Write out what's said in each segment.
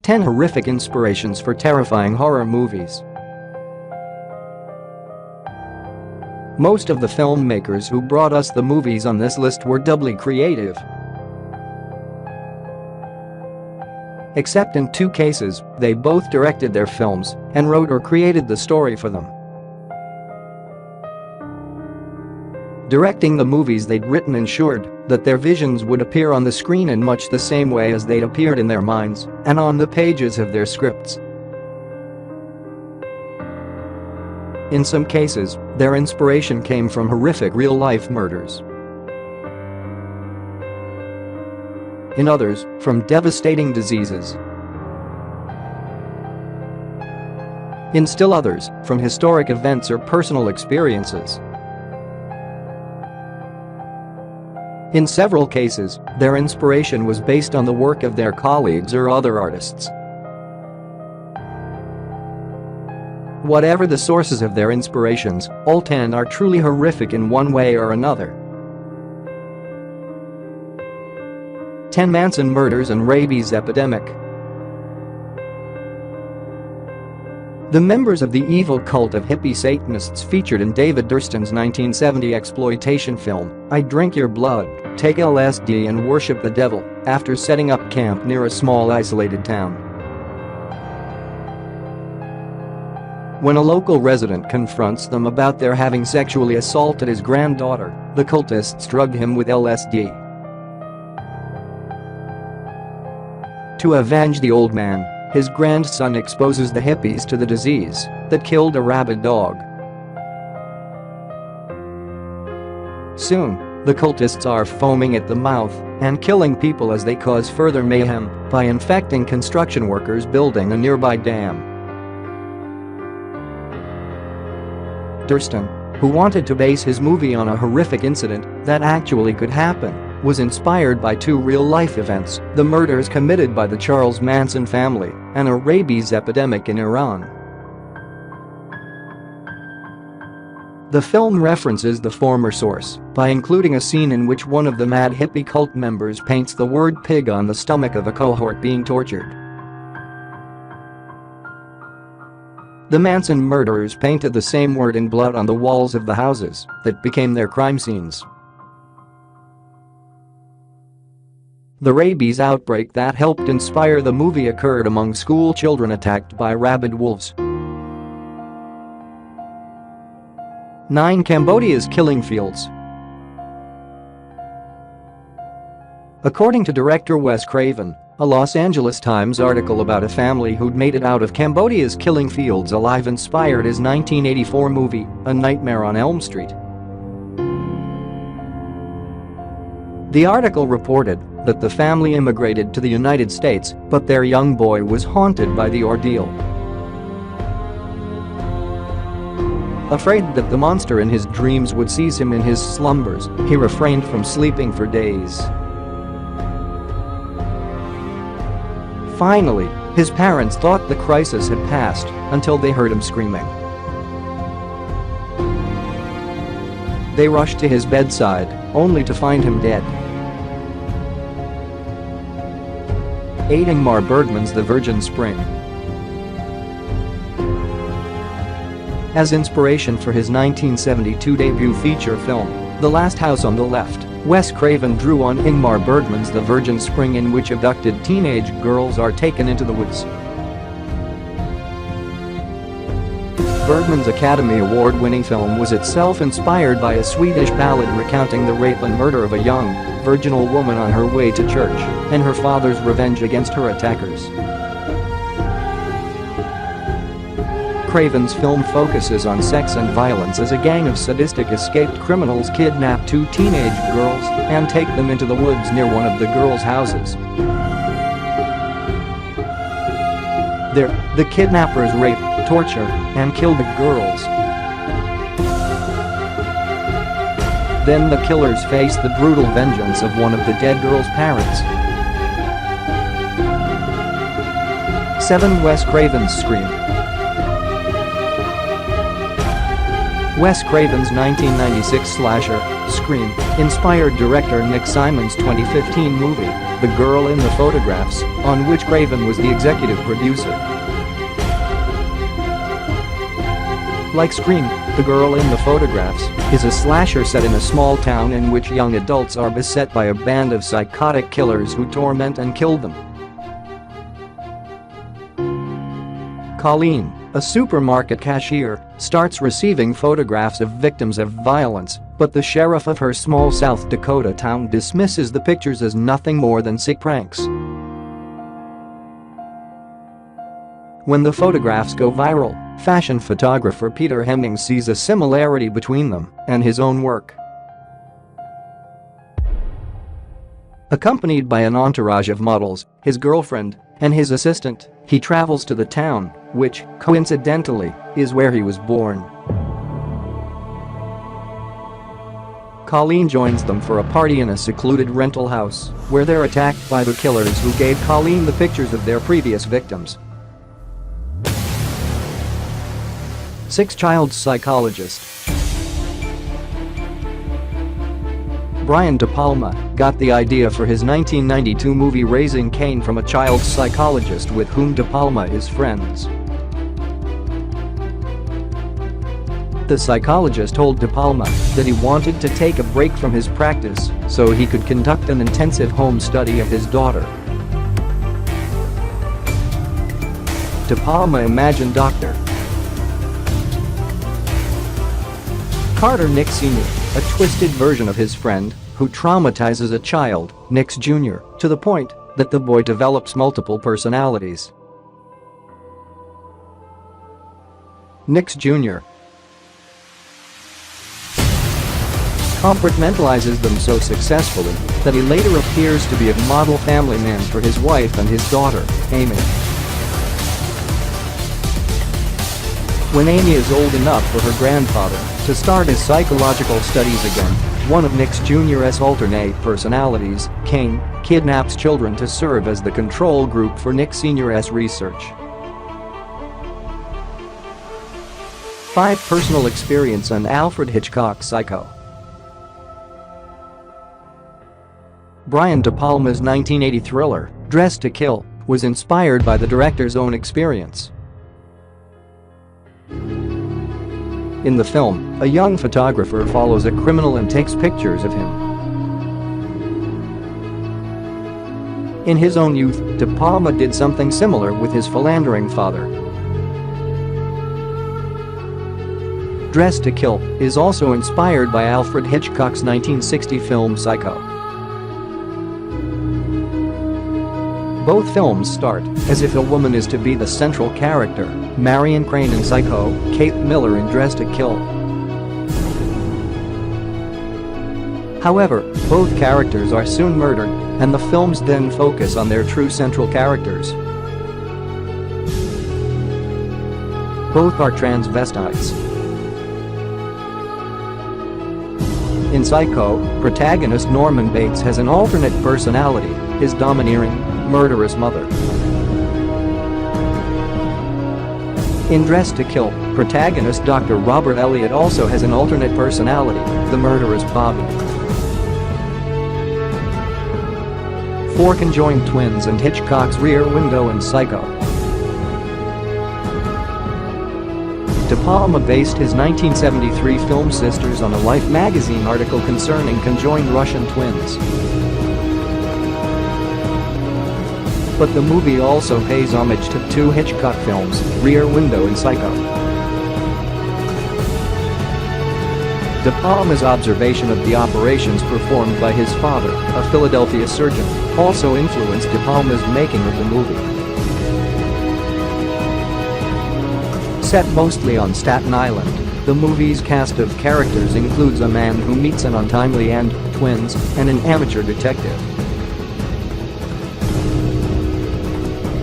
10 horrific inspirations for terrifying horror movies. Most of the filmmakers who brought us the movies on this list were doubly creative. Except in 2 cases, they both directed their films and wrote or created the story for them. Directing the movies they'd written ensured that their visions would appear on the screen in much the same way as they'd appeared in their minds and on the pages of their scripts. In some cases, their inspiration came from horrific real-life murders. In others, from devastating diseases. In still others, from historic events or personal experiences. In several cases, their inspiration was based on the work of their colleagues or other artists. Whatever the sources of their inspirations, all 10 are truly horrific in one way or another. 10 Manson murders and rabies epidemic. The members of the evil cult of hippie Satanists featured in David Durstan's 1970 exploitation film, I Drink Your Blood, take LSD and worship the devil after setting up camp near a small isolated town. When a local resident confronts them about their having sexually assaulted his granddaughter, the cultists drug him with LSD. To avenge the old man, his grandson exposes the hippies to the disease that killed a rabid dog. Soon, the cultists are foaming at the mouth and killing people as they cause further mayhem by infecting construction workers building a nearby dam. Durstan, who wanted to base his movie on a horrific incident that actually could happen, was inspired by 2 real-life events, the murders committed by the Charles Manson family and a rabies epidemic in Iran. The film references the former source by including a scene in which one of the mad hippie cult members paints the word pig on the stomach of a cohort being tortured. The Manson murderers painted the same word in blood on the walls of the houses that became their crime scenes. The rabies outbreak that helped inspire the movie occurred among school children attacked by rabid wolves. 9 Cambodia's killing fields. According to director Wes Craven, a Los Angeles Times article about a family who'd made it out of Cambodia's killing fields alive inspired his 1984 movie, A Nightmare on Elm Street. The article reported that the family immigrated to the United States, but their young boy was haunted by the ordeal. Afraid that the monster in his dreams would seize him in his slumbers, he refrained from sleeping for days. Finally, his parents thought the crisis had passed until they heard him screaming. They rushed to his bedside, only to find him dead. Ingmar Bergman's The Virgin Spring. As inspiration for his 1972 debut feature film, The Last House on the Left, Wes Craven drew on Ingmar Bergman's The Virgin Spring, in which abducted teenage girls are taken into the woods. Bergman's Academy Award-winning film was itself inspired by a Swedish ballad recounting the rape and murder of a young, virginal woman on her way to church and her father's revenge against her attackers. Craven's film focuses on sex and violence as a gang of sadistic escaped criminals kidnap 2 teenage girls and take them into the woods near one of the girls' houses. There, the kidnappers rape, torture, and kill the girls. Then the killers face the brutal vengeance of one of the dead girls' parents. 7 Wes Craven's Scream. Wes Craven's 1996 slasher, Scream, inspired director Nick Simon's 2015 movie, The Girl in the Photographs, on which Craven was the executive producer. Like Scream, The Girl in the Photographs is a slasher set in a small town in which young adults are beset by a band of psychotic killers who torment and kill them. Colleen, a supermarket cashier, starts receiving photographs of victims of violence, but the sheriff of her small South Dakota town dismisses the pictures as nothing more than sick pranks. When the photographs go viral, fashion photographer Peter Hemmings sees a similarity between them and his own work. Accompanied by an entourage of models, his girlfriend, and his assistant, he travels to the town, which, coincidentally, is where he was born. Colleen joins them for a party in a secluded rental house, where they're attacked by the killers who gave Colleen the pictures of their previous victims. Child psychologist Brian De Palma got the idea for his 1992 movie Raising Cain from a child psychologist with whom De Palma is friends. The psychologist told De Palma that he wanted to take a break from his practice so he could conduct an intensive home study of his daughter. De Palma imagined Dr. Carter Nick Sr., a twisted version of his friend, who traumatizes a child, Nick Jr., to the point that the boy develops multiple personalities. Nick Jr. compartmentalizes them so successfully that he later appears to be a model family man for his wife and his daughter, Amy. When Amy is old enough for her grandfather to start his psychological studies again, one of Nick Jr.'s alternate personalities, Cain, kidnaps children to serve as the control group for Nick Sr.'s research. 5 Personal experience on Alfred Hitchcock's Psycho. Brian De Palma's 1980 thriller, Dressed to Kill, was inspired by the director's own experience. In the film, a young photographer follows a criminal and takes pictures of him. In his own youth, De Palma did something similar with his philandering father. Dressed to Kill is also inspired by Alfred Hitchcock's 1960 film Psycho. Both films start as if a woman is to be the central character, Marion Crane in Psycho, Kate Miller in Dressed to Kill. However, both characters are soon murdered, and the films then focus on their true central characters. Both are transvestites. In Psycho, protagonist Norman Bates has an alternate personality, his domineering, murderous mother. In Dressed to Kill, protagonist Dr. Robert Elliott also has an alternate personality, the murderous Bobby. 4 Conjoined twins and Hitchcock's Rear Window in Psycho. De Palma based his 1973 film Sisters on a Life magazine article concerning conjoined Russian twins. But the movie also pays homage to 2 Hitchcock films, Rear Window and Psycho. De Palma's observation of the operations performed by his father, a Philadelphia surgeon, also influenced De Palma's making of the movie. Set mostly on Staten Island, the movie's cast of characters includes a man who meets an untimely end, twins, and an amateur detective.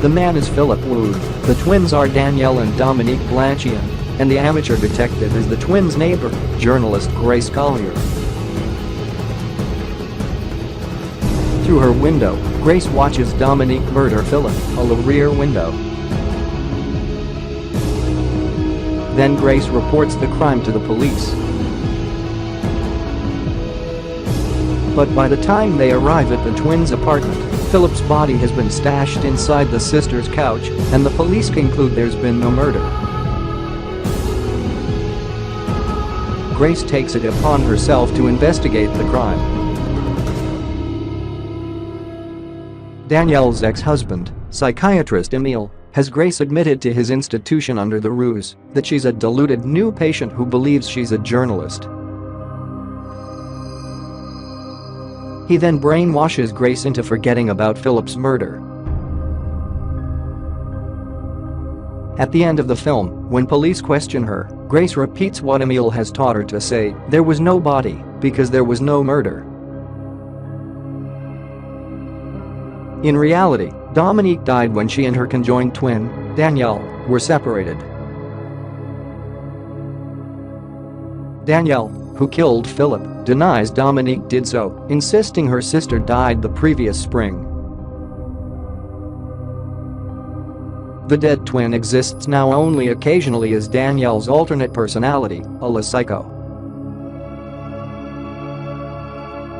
The man is Philip Wood, the twins are Danielle and Dominique Blanchian, and the amateur detective is the twins' neighbor, journalist Grace Collier. Through her window, Grace watches Dominique murder Philip, a rear window. Then Grace reports the crime to the police. But by the time they arrive at the twins' apartment, Philip's body has been stashed inside the sister's couch, and the police conclude there's been no murder. Grace takes it upon herself to investigate the crime. Danielle's ex-husband, psychiatrist Emile, has Grace admitted to his institution under the ruse that she's a deluded new patient who believes she's a journalist. He then brainwashes Grace into forgetting about Philip's murder. At the end of the film, when police question her, Grace repeats what Emile has taught her to say: there was no body because there was no murder. In reality, Dominique died when she and her conjoined twin, Danielle, were separated. Danielle, who killed Philip, denies Dominique did so, insisting her sister died the previous spring. The dead twin exists now only occasionally as Danielle's alternate personality, a psycho.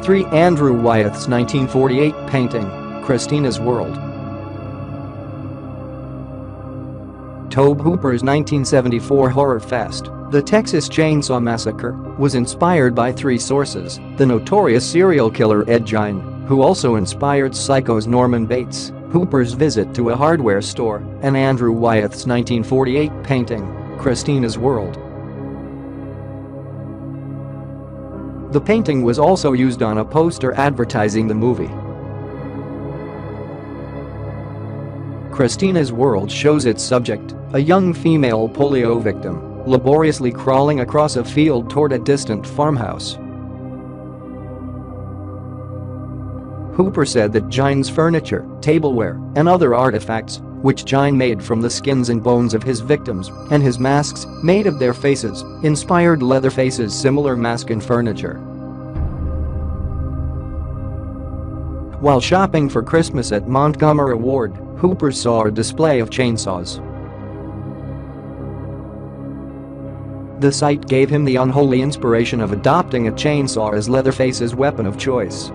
3. Andrew Wyeth's 1948 painting, Christina's World. Tobe Hooper's 1974 horror fest, The Texas Chainsaw Massacre, was inspired by three sources: the notorious serial killer Ed Gein, who also inspired Psycho's Norman Bates, Hooper's visit to a hardware store, and Andrew Wyeth's 1948 painting, Christina's World. The painting was also used on a poster advertising the movie. Christina's World shows its subject, a young female polio victim, laboriously crawling across a field toward a distant farmhouse. Hooper said that Gein's furniture, tableware, and other artifacts, which Gein made from the skins and bones of his victims, and his masks, made of their faces, inspired Leatherface's similar mask and furniture. While shopping for Christmas at Montgomery Ward, Hooper saw a display of chainsaws. The sight gave him the unholy inspiration of adopting a chainsaw as Leatherface's weapon of choice.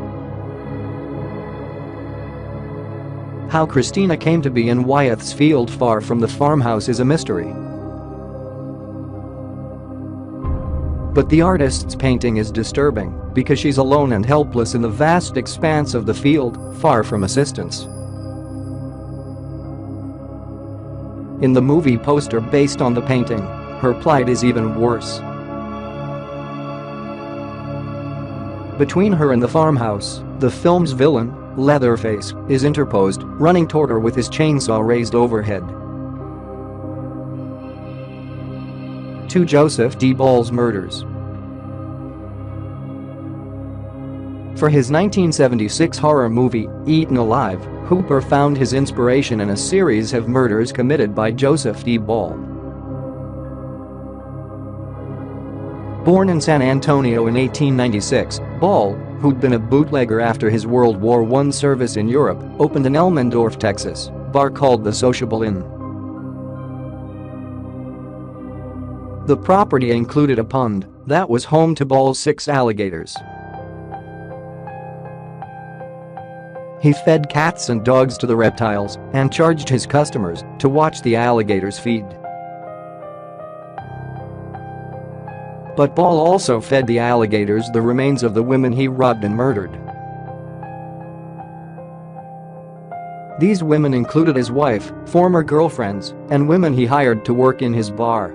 How Christina came to be in Wyeth's field far from the farmhouse is a mystery. But the artist's painting is disturbing because she's alone and helpless in the vast expanse of the field, far from assistance. In the movie poster based on the painting, her plight is even worse. Between her and the farmhouse, the film's villain, Leatherface, is interposed, running toward her with his chainsaw raised overhead. 2. Joseph D. Ball's murders. For his 1976 horror movie, Eaten Alive, Hooper found his inspiration in a series of murders committed by Joseph D. Ball. Born in San Antonio in 1896, Ball, who'd been a bootlegger after his World War I service in Europe, opened in Elmendorf, Texas, bar called the Sociable Inn. The property included a pond that was home to Ball's 6 alligators. He fed cats and dogs to the reptiles and charged his customers to watch the alligators feed. But Ball also fed the alligators the remains of the women he robbed and murdered. These women included his wife, former girlfriends, and women he hired to work in his bar.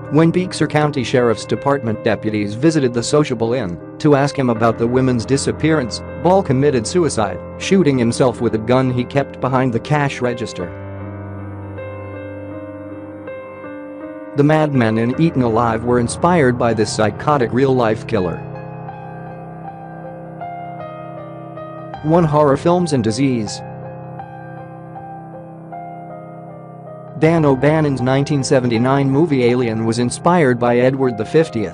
When Bexar County Sheriff's Department deputies visited the Sociable Inn to ask him about the women's disappearance, Ball committed suicide, shooting himself with a gun he kept behind the cash register. The madmen in Eaten Alive were inspired by this psychotic real-life killer. 1. Horror films and disease. Dan O'Bannon's 1979 movie Alien was inspired by Edward V,